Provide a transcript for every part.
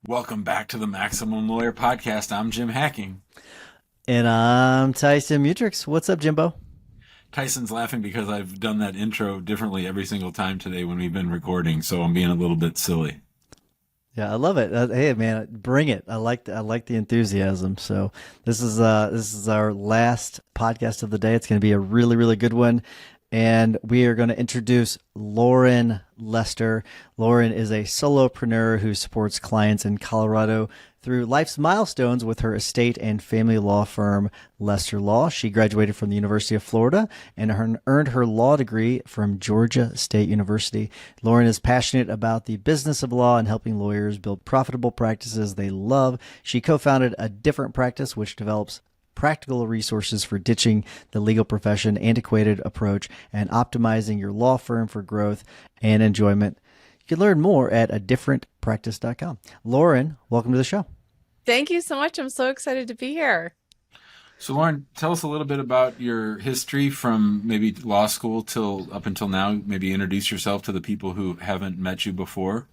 Welcome back to the Maximum Lawyer Podcast. I'm Jim Hacking. And I'm Tyson Mutrix. What's up, Jimbo? Tyson's laughing because I've done that intro differently every single time today when we've been recording, so I'm being a little bit silly. Yeah, I love it. Hey, man, bring it. I like the enthusiasm. So this is our last podcast of the day. It's going to be a really really good one, and we are going to introduce Lauren Lester. Lauren is a solopreneur who supports clients in Colorado through life's milestones with her estate and family law firm, Lester Law. She graduated from the University of Florida and earned her law degree from Georgia State University. Lauren is passionate about the business of law and helping lawyers build profitable practices they love. She co-founded a different practice, which develops practical resources for ditching the legal profession antiquated approach and optimizing your law firm for growth and enjoyment. You can learn more at adifferentpractice.com. Lauren, welcome to the show. Thank you so much. I'm so excited to be here. So, Lauren, tell us a little bit about your history from maybe law school till up until now. Maybe introduce yourself to the people who haven't met you before.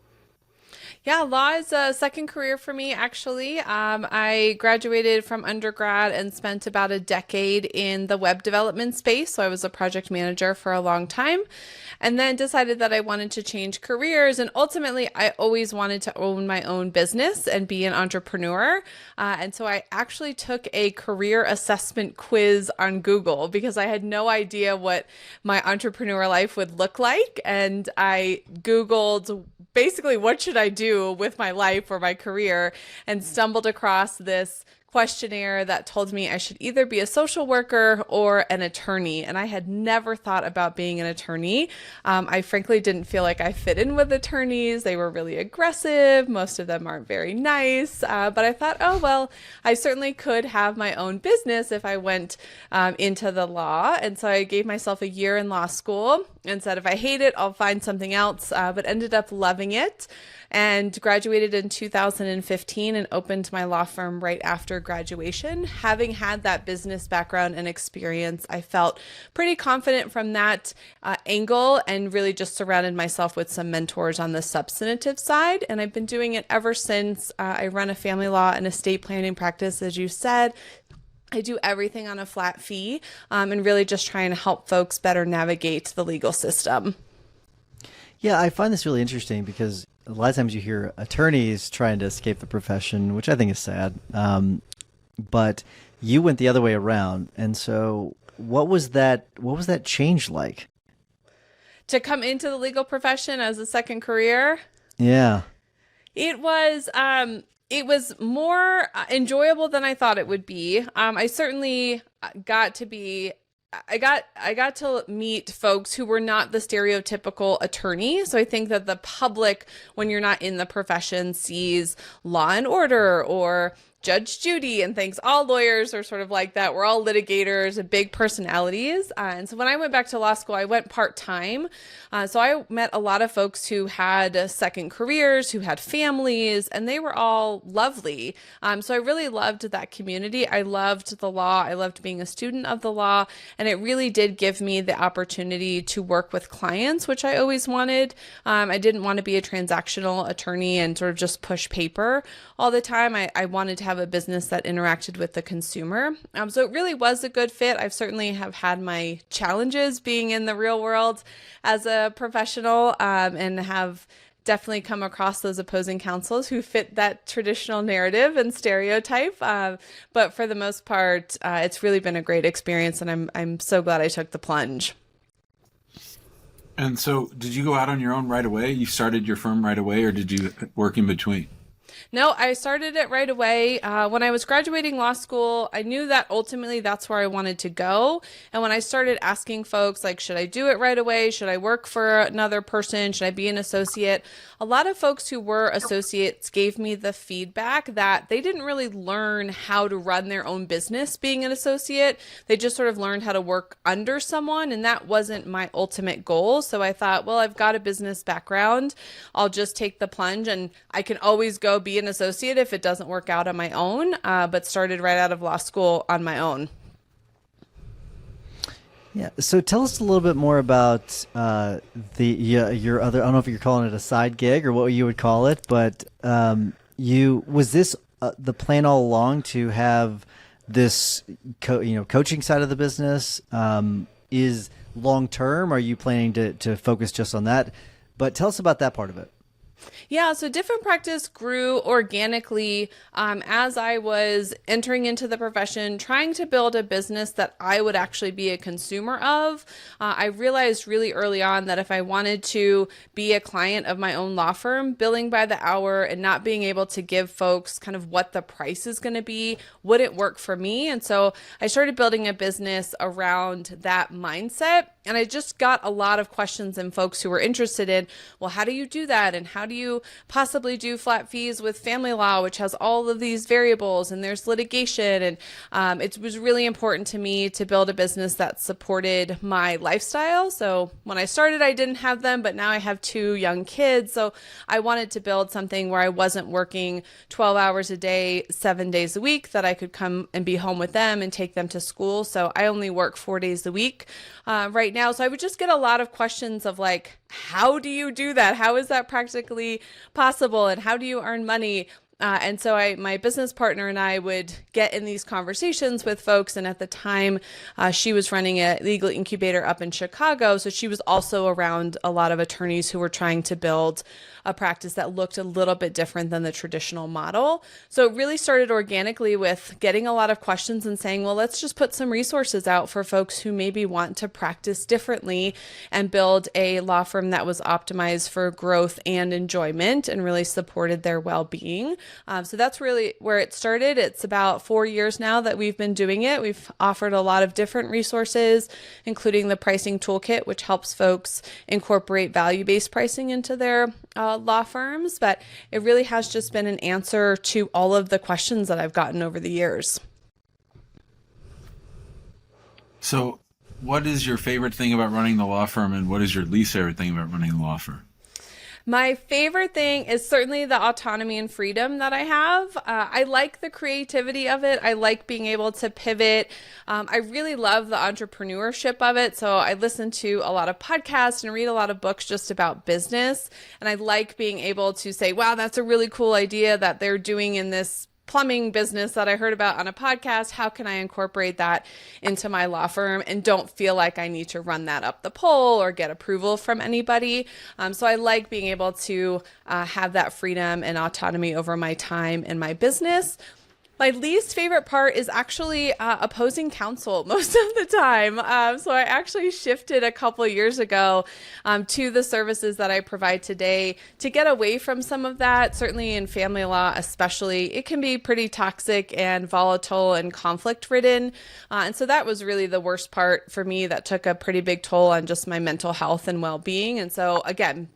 Yeah, law is a second career for me, actually. I graduated from undergrad and spent about a decade in the web development space. So I was a project manager for a long time and then decided that I wanted to change careers. And ultimately, I always wanted to own my own business and be an entrepreneur. And so I actually took a career assessment quiz on Google because I had no idea what my entrepreneur life would look like. And I Googled basically what should I do with my life or my career, and stumbled across this questionnaire that told me I should either be a social worker or an attorney. And I had never thought about being an attorney. I frankly didn't feel like I fit in with attorneys. They were really aggressive. Most of them aren't very nice. But I thought, oh, well, I certainly could have my own business if I went into the law. And so I gave myself a year in law school and said, if I hate it, I'll find something else, but ended up loving it and graduated in 2015 and opened my law firm right after graduation. Having had that business background and experience, I felt pretty confident from that angle and really just surrounded myself with some mentors on the substantive side. And I've been doing it ever since. I run a family law and estate planning practice, as you said. I do everything on a flat fee and really just trying to help folks better navigate the legal system. Yeah, I find this really interesting because a lot of times you hear attorneys trying to escape the profession, which I think is sad. But you went the other way around. And so what was that change like? To come into the legal profession as a second career, Yeah. it was more enjoyable than I thought it would be. I certainly got to be I got to meet folks who were not the stereotypical attorney. So I think that the public, when you're not in the profession, sees Law and Order or Judge Judy and thinks all lawyers are sort of like that. We're all litigators and big personalities. And so when I went back to law school, I went part-time. So I met a lot of folks who had second careers, who had families, and they were all lovely. So I really loved that community. I loved the law. I loved being a student of the law. And it really did give me the opportunity to work with clients, which I always wanted. I didn't want to be a transactional attorney and sort of just push paper all the time. I wanted to have a business that interacted with the consumer. So it really was a good fit. I've certainly have had my challenges being in the real world as a professional, and have definitely come across those opposing counsels who fit that traditional narrative and stereotype. But for the most part, it's really been a great experience, and I'm so glad I took the plunge. And so, did you go out on your own right away? You started your firm right away, or did you work in between? No, I started it right away. When I was graduating law school, I knew that ultimately that's where I wanted to go. And when I started asking folks, like, should I do it right away? Should I work for another person? Should I be an associate? A lot of folks who were associates gave me the feedback that they didn't really learn how to run their own business being an associate. They just sort of learned how to work under someone. And that wasn't my ultimate goal. So I thought, well, I've got a business background. I'll just take the plunge, and I can always go be an associate if it doesn't work out on my own, but started right out of law school on my own. Yeah. So tell us a little bit more about your other, I don't know if you're calling it a side gig or what you would call it, but Was this the plan all along to have this coaching side of the business is long term? Are you planning to focus just on that? But tell us about that part of it. Yeah, so Different Practice grew organically as I was entering into the profession, trying to build a business that I would actually be a consumer of. I realized really early on that if I wanted to be a client of my own law firm, billing by the hour and not being able to give folks kind of what the price is going to be wouldn't work for me. And so I started building a business around that mindset. And I just got a lot of questions and folks who were interested in, well, how do you do that? And how do you possibly do flat fees with family law, which has all of these variables and there's litigation? And it was really important to me to build a business that supported my lifestyle. So when I started, I didn't have them, but now I have 2 young kids. So I wanted to build something where I wasn't working 12 hours a day, 7 days a week, that I could come and be home with them and take them to school. So I only work 4 days a week right now. So I would just get a lot of questions of like, how do you do that? How is that practically possible? And how do you earn money? And so my business partner and I would get in these conversations with folks. And at the time, she was running a legal incubator up in Chicago. So she was also around a lot of attorneys who were trying to build a practice that looked a little bit different than the traditional model. So it really started organically with getting a lot of questions and saying, well, let's just put some resources out for folks who maybe want to practice differently and build a law firm that was optimized for growth and enjoyment and really supported their well-being. So that's really where it started. It's about 4 years now that we've been doing it. We've offered a lot of different resources, including the pricing toolkit, which helps folks incorporate value-based pricing into their law firms. But it really has just been an answer to all of the questions that I've gotten over the years. So what is your favorite thing about running the law firm, and what is your least favorite thing about running the law firm? My favorite thing is certainly the autonomy and freedom that I have. I like the creativity of it. I like being able to pivot. I really love the entrepreneurship of it. So I listen to a lot of podcasts and read a lot of books just about business. And I like being able to say, wow, that's a really cool idea that they're doing in this plumbing business that I heard about on a podcast. How can I incorporate that into my law firm and don't feel like I need to run that up the pole or get approval from anybody? So I like being able to have that freedom and autonomy over my time and my business. My least favorite part is actually opposing counsel most of the time. So I actually shifted a couple years ago to the services that I provide today to get away from some of that. Certainly in family law, especially, it can be pretty toxic and volatile and conflict ridden. And so that was really the worst part for me. That took a pretty big toll on just my mental health and well-being. And so again,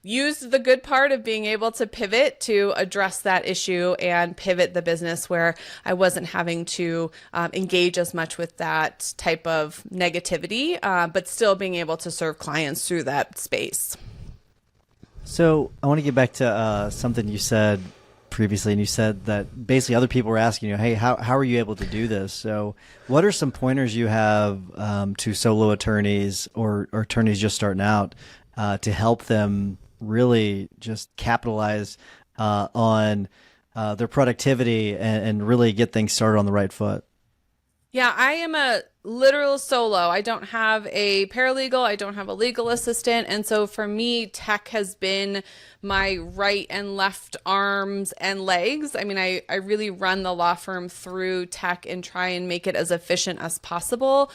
use the good part of being able to pivot to address that issue and pivot the business where I wasn't having to engage as much with that type of negativity, but still being able to serve clients through that space. So I want to get back to something you said previously, and you said that basically other people were asking you, hey, how are you able to do this? So what are some pointers you have to solo attorneys or attorneys just starting out to help them really just capitalize on their productivity and really get things started on the right foot? Yeah, I am a literal solo. I don't have a paralegal. I don't have a legal assistant. And so for me, tech has been my right and left arms and legs. I mean, I really run the law firm through tech and try and make it as efficient as possible.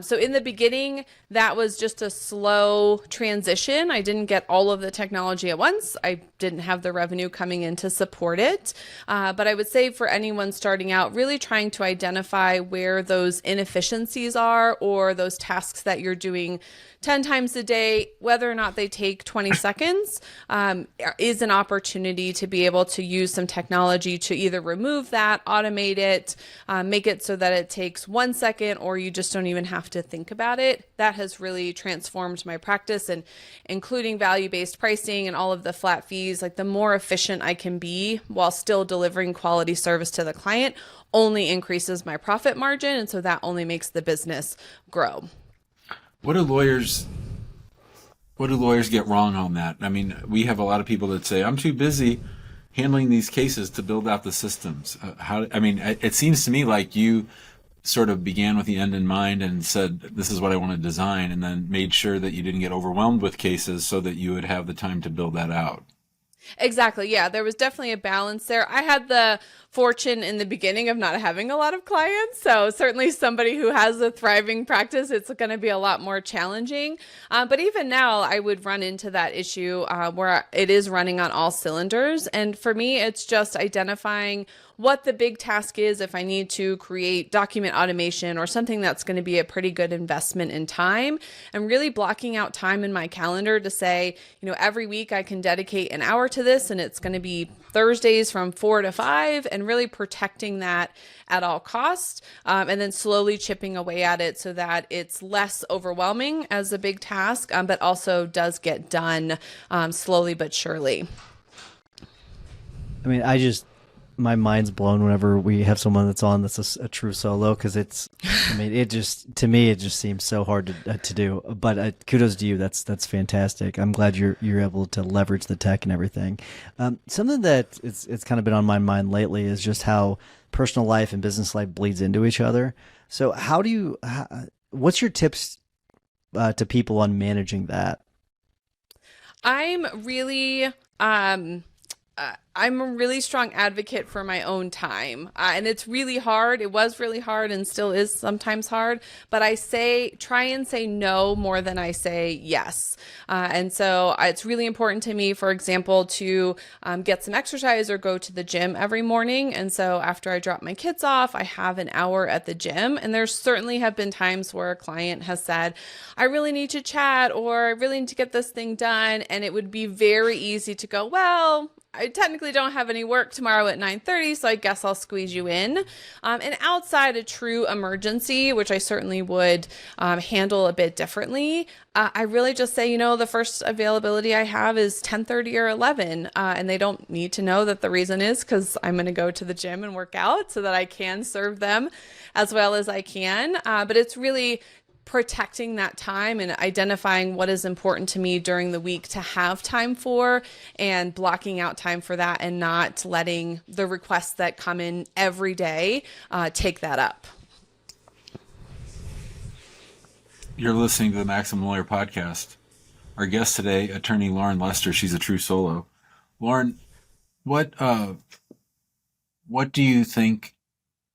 So in the beginning, that was just a slow transition. I didn't get all of the technology at once. I didn't have the revenue coming in to support it. But I would say for anyone starting out, really trying to identify where those inefficiencies are or those tasks that you're doing 10 times a day, whether or not they take 20 seconds, is an opportunity to be able to use some technology to either remove that, automate it, make it so that it takes 1 second or you just don't even have to think about it. That has really transformed my practice, and including value-based pricing and all of the flat fees. Like, the more efficient I can be while still delivering quality service to the client only increases my profit margin. And so that only makes the business grow. What do lawyers get wrong on that? I mean, we have a lot of people that say, I'm too busy handling these cases to build out the systems? It seems to me like you sort of began with the end in mind and said, this is what I want to design, and then made sure that you didn't get overwhelmed with cases so that you would have the time to build that out. Exactly. Yeah, there was definitely a balance there. I had the fortune in the beginning of not having a lot of clients. So certainly somebody who has a thriving practice, it's going to be a lot more challenging. But even now, I would run into that issue where it is running on all cylinders. And for me, it's just identifying what the big task is if I need to create document automation or something that's going to be a pretty good investment in time, and really blocking out time in my calendar to say, every week I can dedicate an hour to this, and it's going to be Thursdays from 4 to 5, and really protecting that at all costs, and then slowly chipping away at it so that it's less overwhelming as a big task, but also does get done slowly but surely. I mean, my mind's blown whenever we have someone that's on that's a true solo, because to me it just seems so hard to do. But kudos to you. That's fantastic. I'm glad you're able to leverage the tech and everything. Something that it's kind of been on my mind lately is just how personal life and business life bleeds into each other. So what's your tips to people on managing that? I'm a really strong advocate for my own time. And it's really hard. It was really hard and still is sometimes hard. But I try and say no more than I say yes. And so it's really important to me, for example, to get some exercise or go to the gym every morning. And so after I drop my kids off, I have an hour at the gym. And there certainly have been times where a client has said, I really need to chat, or I really need to get this thing done. And it would be very easy to go, well, I technically don't have any work tomorrow at 9:30, so I guess I'll squeeze you in. And outside a true emergency, which I certainly would handle a bit differently, I really just say, the first availability I have is 10:30 or 11, and they don't need to know that the reason is because I'm going to go to the gym and work out so that I can serve them as well as I can. But it's really protecting that time and identifying what is important to me during the week to have time for, and blocking out time for that, and not letting the requests that come in every day take that up. You're listening to the Maximum Lawyer Podcast. Our guest today, attorney Lauren Lester. She's a true solo. Lauren, what do you think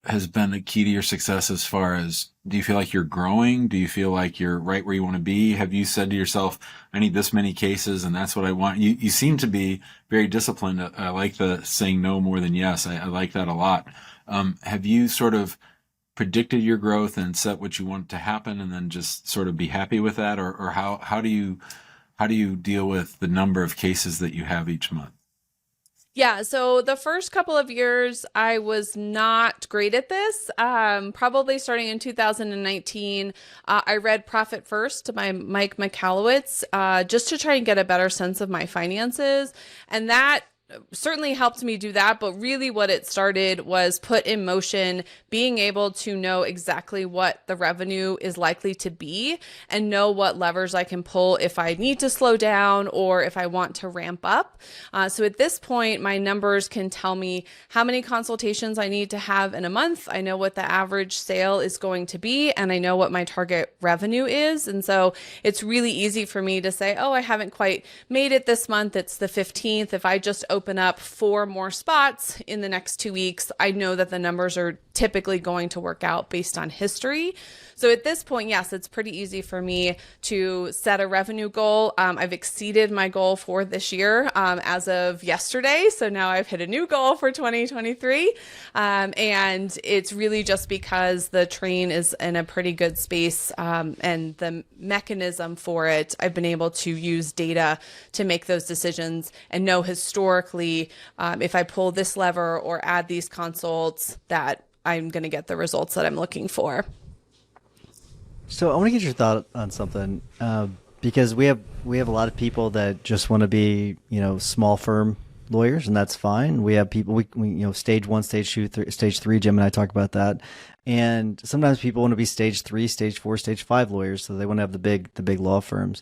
has been a key to your success as far as, do you feel like you're growing? Do you feel like you're right where you want to be? Have you said to yourself, I need this many cases and that's what I want? You seem to be very disciplined. I like the saying no more than yes. I like that a lot. Have you sort of predicted your growth and set what you want to happen and then just sort of be happy with that? Or how do you deal with the number of cases that you have each month? Yeah, so the first couple of years, I was not great at this. Probably starting in 2019, I read Profit First by Mike Michalowicz just to try and get a better sense of my finances. And that certainly helped me do that, but really what it started was put in motion being able to know exactly what the revenue is likely to be and know what levers I can pull if I need to slow down or if I want to ramp up. So at this point, my numbers can tell me how many consultations I need to have in a month. I know what the average sale is going to be, and I know what my target revenue is. And so it's really easy for me to say, oh, I haven't quite made it this month. It's the 15th. If I just open up 4 more spots in the next 2 weeks, I know that the numbers are typically going to work out based on history. So at this point, yes, it's pretty easy for me to set a revenue goal. I've exceeded my goal for this year as of yesterday. So now I've hit a new goal for 2023. And it's really just because the train is in a pretty good space, and the mechanism for it, I've been able to use data to make those decisions and know historically if I pull this lever or add these consults that I'm going to get the results that I'm looking for. So I want to get your thought on something, because we have a lot of people that just want to be, small firm lawyers, and that's fine. We have people, we stage 1, stage 2, stage 3, Jim and I talk about that. And sometimes people want to be stage 3, stage 4, stage 5 lawyers. So they want to have the big law firms.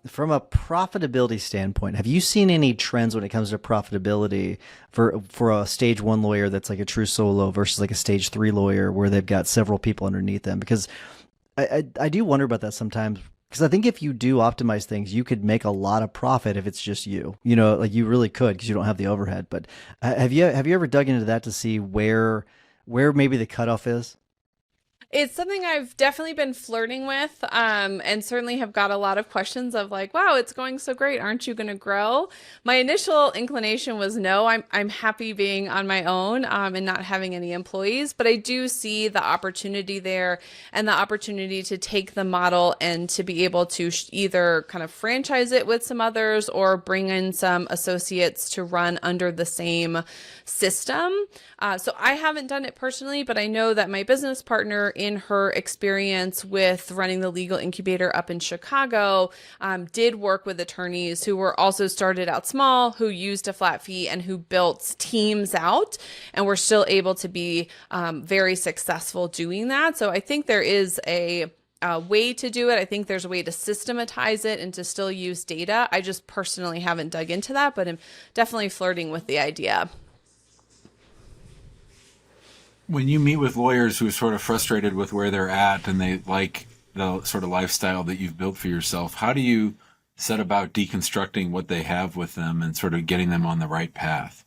From a profitability standpoint, have you seen any trends when it comes to profitability for a stage one lawyer that's like a true solo versus like a stage three lawyer where they've got several people underneath them? Because I do wonder about that sometimes. Because I think if you do optimize things, you could make a lot of profit if it's just you. You know, like you really could because you don't have the overhead. But have you ever dug into that to see where maybe the cutoff is? It's something I've definitely been flirting with, and certainly have got a lot of questions of like, wow, it's going so great. Aren't you going to grow? My initial inclination was no, I'm happy being on my own, and not having any employees, but I do see the opportunity there and the opportunity to take the model and to be able to either kind of franchise it with some others or bring in some associates to run under the same system. So I haven't done it personally, but I know that my business partner, in her experience with running the legal incubator up in Chicago, did work with attorneys who were also started out small, who used a flat fee and who built teams out and were still able to be very successful doing that. So I think there is a way to do it. I think there's a way to systematize it and to still use data. I just personally haven't dug into that, but I'm definitely flirting with the idea. When you meet with lawyers who are sort of frustrated with where they're at and they like the sort of lifestyle that you've built for yourself, how do you set about deconstructing what they have with them and sort of getting them on the right path?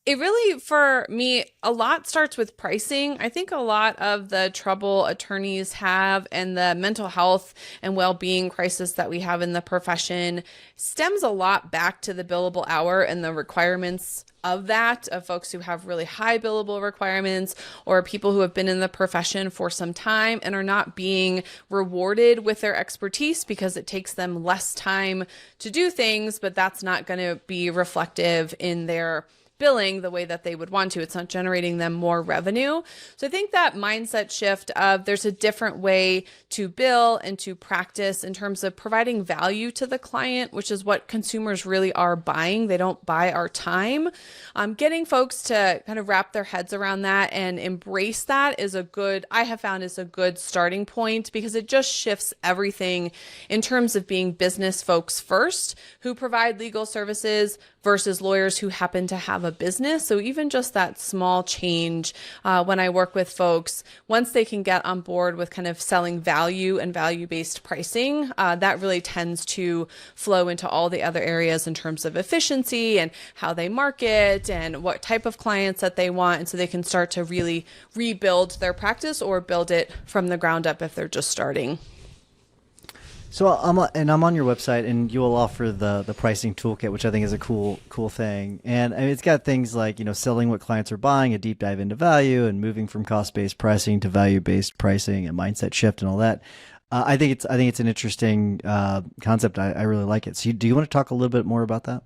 It really, for me, a lot starts with pricing. I think a lot of the trouble attorneys have and the mental health and well-being crisis that we have in the profession stems a lot back to the billable hour and the requirements of that, of folks who have really high billable requirements or people who have been in the profession for some time and are not being rewarded with their expertise because it takes them less time to do things, but that's not going to be reflective in their billing the way that they would want to. It's not generating them more revenue. So I think that mindset shift of there's a different way to bill and to practice in terms of providing value to the client, which is what consumers really are buying. They don't buy our time. Getting folks to kind of wrap their heads around that and embrace that is I have found is a good starting point because it just shifts everything in terms of being business folks first who provide legal services versus lawyers who happen to have a business. So even just that small change, when I work with folks, once they can get on board with kind of selling value and value-based pricing, that really tends to flow into all the other areas in terms of efficiency and how they market and what type of clients that they want. And so they can start to really rebuild their practice or build it from the ground up if they're just starting. So I'm on your website, and you will offer the pricing toolkit, which I think is a cool thing. And I mean, it's got things like selling what clients are buying, a deep dive into value, and moving from cost based pricing to value based pricing, a mindset shift, and all that. I think it's an interesting concept. I really like it. So do you want to talk a little bit more about that?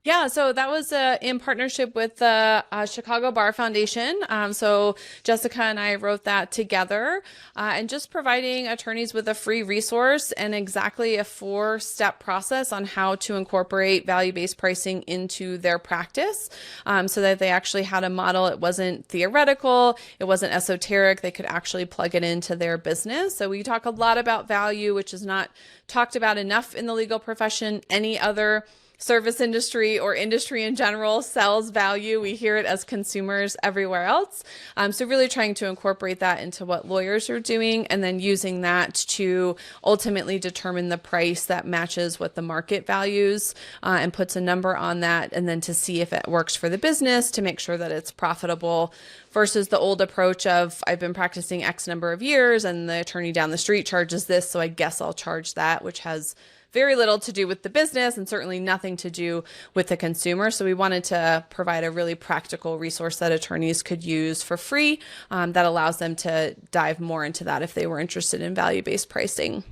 Yeah, so that was in partnership with the Chicago Bar Foundation. So Jessica and I wrote that together, and just providing attorneys with a free resource and exactly a 4-step process on how to incorporate value-based pricing into their practice, so that they actually had a model. It wasn't theoretical, it wasn't esoteric. They could actually plug it into their business. So we talk a lot about value, which is not talked about enough in the legal profession. Any other service industry or industry in general sells value. We hear it as consumers everywhere else. So really trying to incorporate that into what lawyers are doing and then using that to ultimately determine the price that matches what the market values, and puts a number on that. And then to see if it works for the business to make sure that it's profitable versus the old approach of I've been practicing X number of years and the attorney down the street charges this, so I guess I'll charge that, which has very little to do with the business and certainly nothing to do with the consumer. So we wanted to provide a really practical resource that attorneys could use for free, that allows them to dive more into that if they were interested in value-based pricing.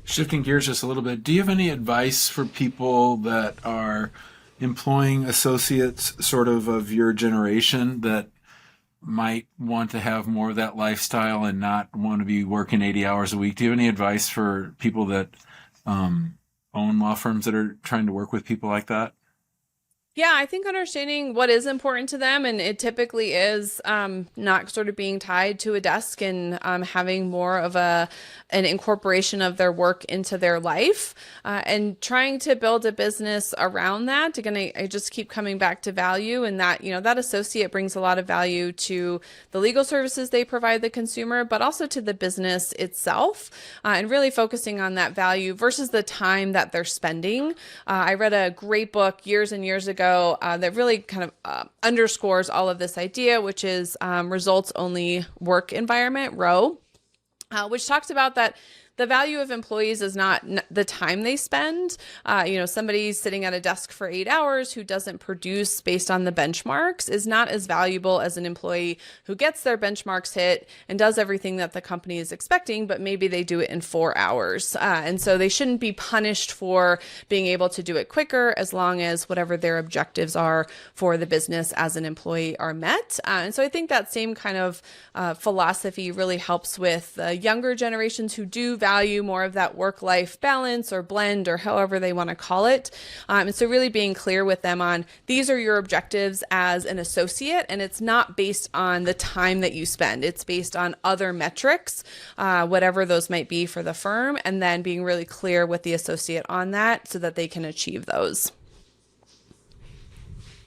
Shifting gears just a little bit, do you have any advice for people that are employing associates sort of your generation that might want to have more of that lifestyle and not want to be working 80 hours a week? Do you have any advice for people that own law firms that are trying to work with people like that? Yeah, I think understanding what is important to them, and it typically is not sort of being tied to a desk and having more of an incorporation of their work into their life, and trying to build a business around that. Again, I just keep coming back to value, and that that associate brings a lot of value to the legal services they provide the consumer, but also to the business itself, and really focusing on that value versus the time that they're spending. I read a great book years and years ago that really kind of underscores all of this idea, which is Results Only Work Environment, ROW, which talks about that the value of employees is not the time they spend. Somebody sitting at a desk for 8 hours who doesn't produce based on the benchmarks is not as valuable as an employee who gets their benchmarks hit and does everything that the company is expecting, but maybe they do it in 4 hours. And so they shouldn't be punished for being able to do it quicker, as long as whatever their objectives are for the business as an employee are met. And so I think that same kind of philosophy really helps with the younger generations who do value more of that work-life balance or blend, or however they want to call it. And so really being clear with them on, these are your objectives as an associate, and it's not based on the time that you spend. It's based on other metrics, whatever those might be for the firm, and then being really clear with the associate on that so that they can achieve those.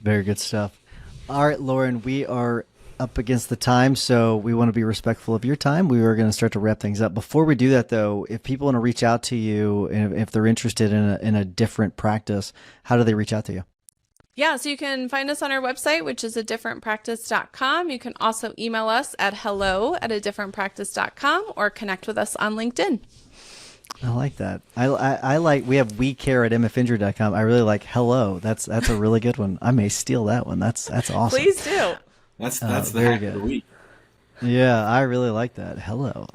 Very good stuff. All right, Lauren, we are up against the time, so we want to be respectful of your time. We are going to start to wrap things up. Before we do that, though, if people want to reach out to you, and if they're interested in a different practice, how do they reach out to you? Yeah, so you can find us on our website, which is adifferentpractice.com. You can also email us at hello@adifferentpractice.com, or connect with us on LinkedIn. I like that. I like, we have wecare@mfinjury.com. I really like hello. That's a really good one. I may steal that one. That's awesome. Please do. That's the very hack good. of the week. Yeah, I really like that. Hello.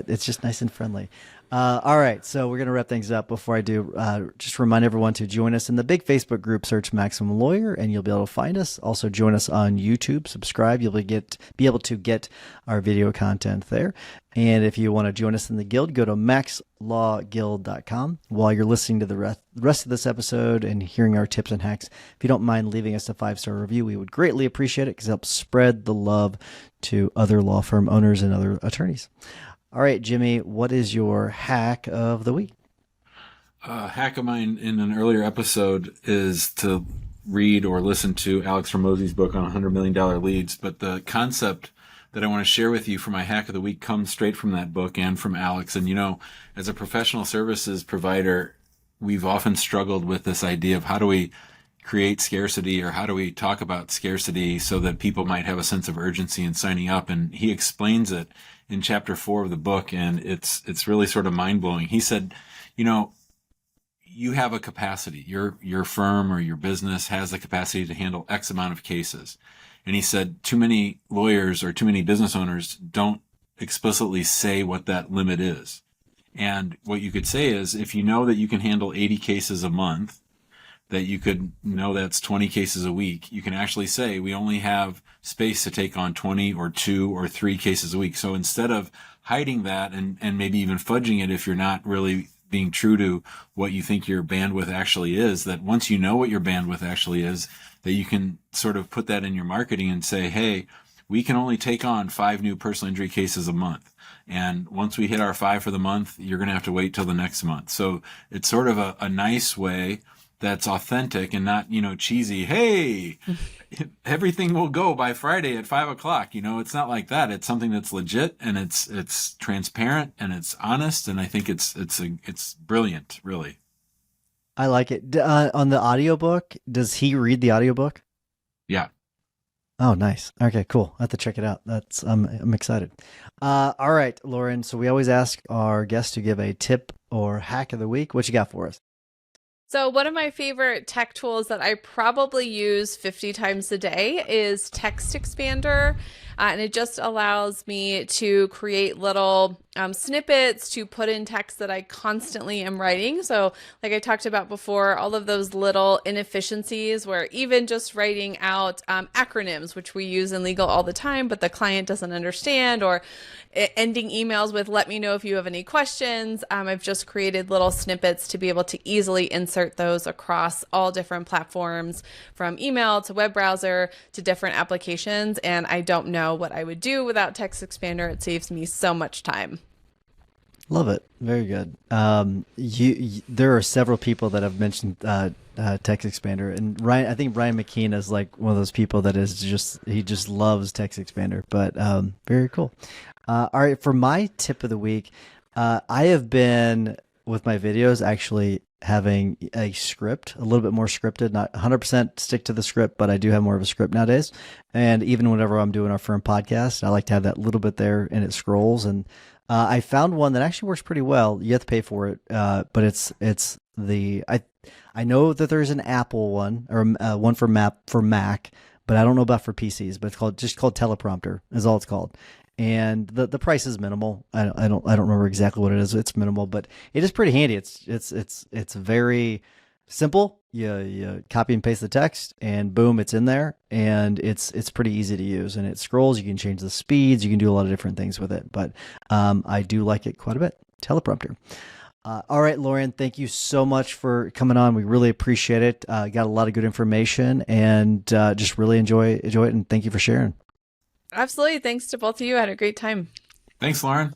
It's just nice and friendly. All right, so we're going to wrap things up. Before I do, just remind everyone to join us in the big Facebook group, search Maximum Lawyer, and you'll be able to find us. Also, join us on YouTube, subscribe. You'll be able to get our video content there. And if you want to join us in the guild, go to maxlawguild.com. While you're listening to the rest of this episode and hearing our tips and hacks, if you don't mind leaving us a 5-star review, we would greatly appreciate it, because it helps spread the love to other law firm owners and other attorneys. All right, Jimmy, what is your hack of the week? Hack of mine in an earlier episode is to read or listen to Alex Ramosey's book on $100 million leads. But the concept that I want to share with you for my hack of the week comes straight from that book and from Alex. And, as a professional services provider, we've often struggled with this idea of how do we create scarcity, or how do we talk about scarcity so that people might have a sense of urgency in signing up. And he explains it in chapter 4 of the book, and it's really sort of mind-blowing. He said, you have a capacity. Your firm or your business has the capacity to handle X amount of cases. And he said too many lawyers or too many business owners don't explicitly say what that limit is. And what you could say is, if you know that you can handle 80 cases a month, that you could know that's 20 cases a week, you can actually say, we only have space to take on 20 or 2 or 3 cases a week. So instead of hiding that and maybe even fudging it if you're not really being true to what you think your bandwidth actually is, that once you know what your bandwidth actually is, that you can sort of put that in your marketing and say, hey, we can only take on 5 new personal injury cases a month. And once we hit our 5 for the month, you're going to have to wait till the next month. So it's sort of a nice way that's authentic and not, cheesy. Hey, everything will go by Friday at 5:00. It's not like that. It's something that's legit, and it's transparent, and it's honest. And I think it's brilliant, really. I like it. On the audiobook, does he read the audiobook? Yeah. Oh, nice. Okay, cool. I have to check it out. I'm excited. All right, Lauren. So we always ask our guests to give a tip or hack of the week. What you got for us? So one of my favorite tech tools that I probably use 50 times a day is Text Expander. And it just allows me to create little snippets to put in text that I constantly am writing. So like I talked about before, all of those little inefficiencies where even just writing out acronyms, which we use in legal all the time, but the client doesn't understand, or ending emails with let me know if you have any questions. I've just created little snippets to be able to easily insert those across all different platforms, from email to web browser to different applications. And I don't know what I would do without Text Expander. It saves me so much time. Love it. Very good. There are several people that have mentioned Text Expander, and Ryan. I think Ryan McKean is like one of those people that is he just loves Text Expander. But very cool. All right, for my tip of the week, I have been with my videos actually having a script, a little bit more scripted, not 100% stick to the script, but I do have more of a script nowadays. And even whenever I'm doing our firm podcast, I like to have that little bit there and it scrolls. And I found one that actually works pretty well. You have to pay for it, but I know that there's an Apple one or one for Mac, but I don't know about for PCs. But it's just called Teleprompter is all it's called. And the price is minimal. I don't remember exactly what it is. It's minimal, but it is pretty handy. It's very simple. You copy and paste the text, and boom, it's in there, and it's pretty easy to use. And it scrolls. You can change the speeds. You can do a lot of different things with it. But I do like it quite a bit. Teleprompter. All right, Lauren, thank you so much for coming on. We really appreciate it. Got a lot of good information, and just really enjoy it. And thank you for sharing. Absolutely. Thanks to both of you. I had a great time. Thanks, Lauren.